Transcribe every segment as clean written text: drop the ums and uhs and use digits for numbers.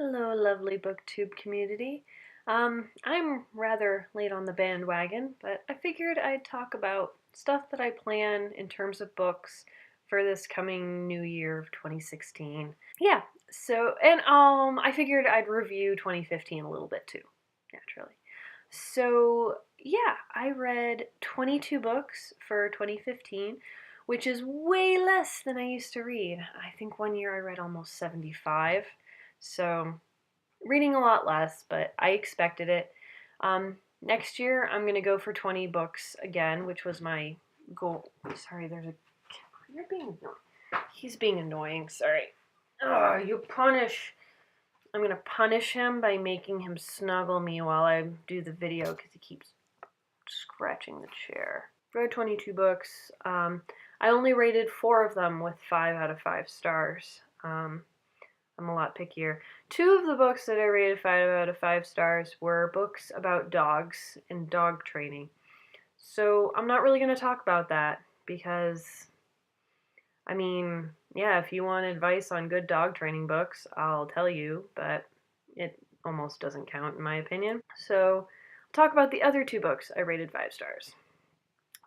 Hello, lovely booktube community. I'm rather late on the bandwagon, but I figured I'd talk about stuff that I plan in terms of books for this coming new year of 2016. Yeah, I figured I'd review 2015 a little bit too, naturally. So, yeah, I read 22 books for 2015, which is way less than I used to read. I think one year I read almost 75. So, reading a lot less, but I expected it. Next year, I'm going to go for 20 books again, which was my goal. Sorry, you're being annoying. He's being annoying, sorry. Oh, you punish. I'm going to punish him by making him snuggle me while I do the video because he keeps scratching the chair. Read 22 books. I only rated 4 of them with 5 out of 5 stars. I'm a lot pickier. 2 of the books that I rated 5 out of 5 stars were books about dogs and dog training. So I'm not really going to talk about that because, yeah, if you want advice on good dog training books, I'll tell you, but it almost doesn't count in my opinion. So I'll talk about the other 2 books I rated 5 stars.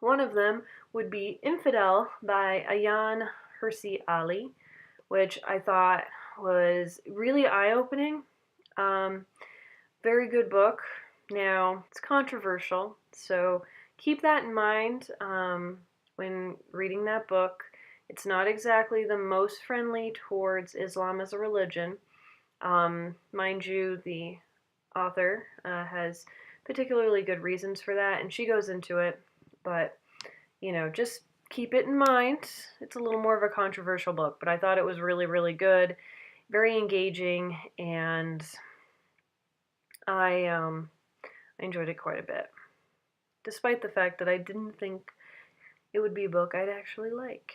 One of them would be Infidel by Ayaan Hirsi Ali, which I thought was really eye-opening. Very good book. Now, it's controversial, so keep that in mind when reading that book. It's not exactly the most friendly towards Islam as a religion. Mind you, the author has particularly good reasons for that, and she goes into it, but, just keep it in mind. It's a little more of a controversial book, but I thought it was really, really good, very engaging, and I enjoyed it quite a bit, despite the fact that I didn't think it would be a book I'd actually like.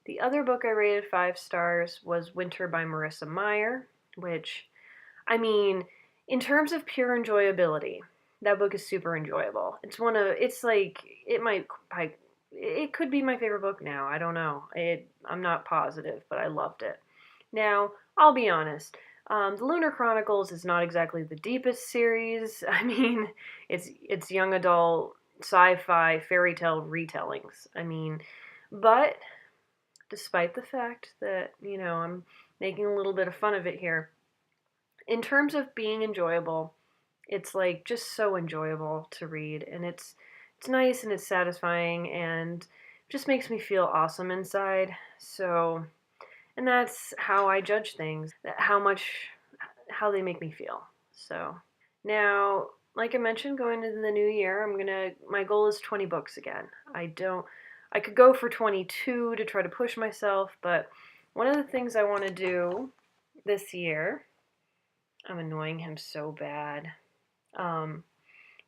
The other book I rated 5 stars was Winter by Marissa Meyer, which, in terms of pure enjoyability, that book is super enjoyable. It could be my favorite book now. I don't know. I'm not positive, but I loved it. Now, I'll be honest. The Lunar Chronicles is not exactly the deepest series. It's young adult sci-fi fairy tale retellings. But despite the fact that, I'm making a little bit of fun of it here, in terms of being enjoyable, it's like just so enjoyable to read, and it's nice and it's satisfying and just makes me feel awesome inside. So, and that's how I judge things, how they make me feel. So, now, like I mentioned, going into the new year, my goal is 20 books again. I could go for 22 to try to push myself, but one of the things I want to do this year, I'm annoying him so bad.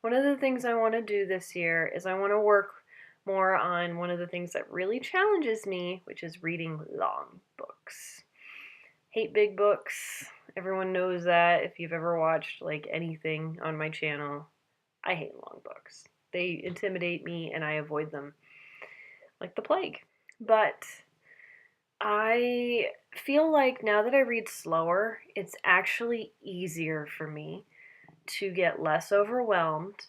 One of the things I want to do this year is I want to work more on one of the things that really challenges me, which is reading long books. Hate big books. Everyone knows that if you've ever watched like anything on my channel. I hate long books. They intimidate me and I avoid them like the plague. But I feel like now that I read slower, it's actually easier for me to get less overwhelmed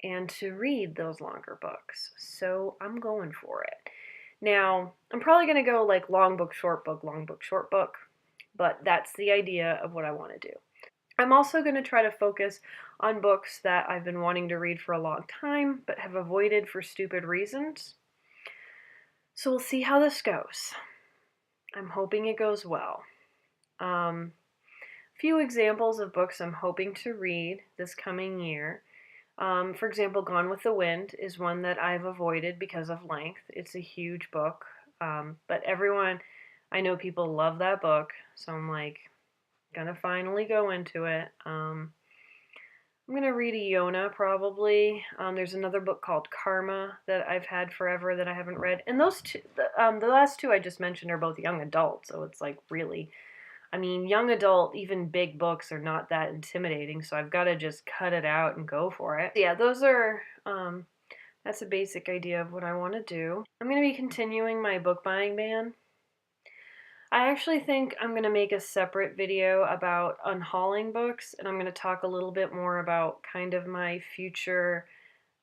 and to read those longer books. So I'm going for it. Now, I'm probably going to go like long book, short book, long book, short book, but that's the idea of what I want to do. I'm also going to try to focus on books that I've been wanting to read for a long time, but have avoided for stupid reasons. So we'll see how this goes. I'm hoping it goes well. Few examples of books I'm hoping to read this coming year. For example, Gone with the Wind is one that I've avoided because of length. It's a huge book, but I know people love that book, so I'm like, gonna finally go into it. I'm gonna read Iona probably. There's another book called Karma that I've had forever that I haven't read, and those two, the last 2 I just mentioned are both young adult, so it's like really. Young adult, even big books are not that intimidating, so I've got to just cut it out and go for it. Yeah, that's a basic idea of what I want to do. I'm going to be continuing my book buying ban. I actually think I'm going to make a separate video about unhauling books, and I'm going to talk a little bit more about kind of my future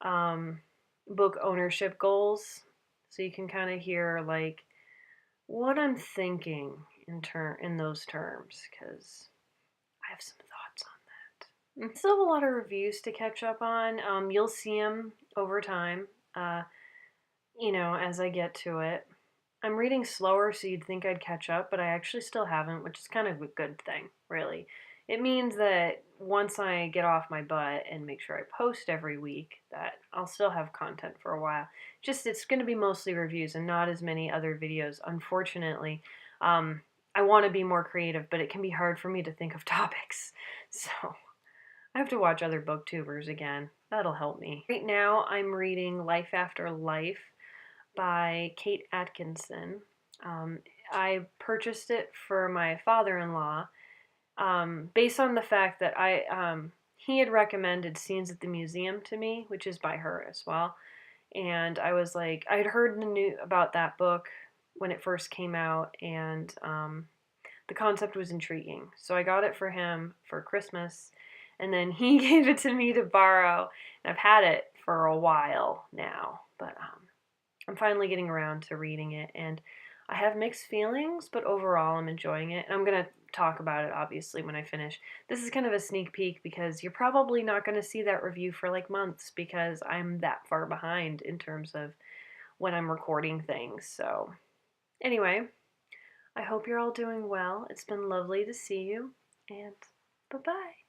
um, book ownership goals. So you can kind of hear like what I'm thinking in those terms, because I have some thoughts on that. Still have a lot of reviews to catch up on. You'll see them over time, uh, as I get to it. I'm reading slower, so you'd think I'd catch up, but I actually still haven't, which is kind of a good thing, really. It means that once I get off my butt and make sure I post every week, that I'll still have content for a while. Just it's going to be mostly reviews and not as many other videos, unfortunately. I want to be more creative, but it can be hard for me to think of topics. So I have to watch other booktubers again. That'll help me. Right now, I'm reading Life After Life by Kate Atkinson. Um, I purchased it for my father-in-law based on the fact that he had recommended Scenes at the Museum to me, which is by her as well. And I was like, I'd heard the new about that book when it first came out, and the concept was intriguing. So I got it for him for Christmas, and then he gave it to me to borrow. And I've had it for a while now, but I'm finally getting around to reading it, and I have mixed feelings, but overall I'm enjoying it. And I'm going to talk about it obviously when I finish. This is kind of a sneak peek because you're probably not going to see that review for like months because I'm that far behind in terms of when I'm recording things. So, anyway, I hope you're all doing well. It's been lovely to see you, and bye-bye.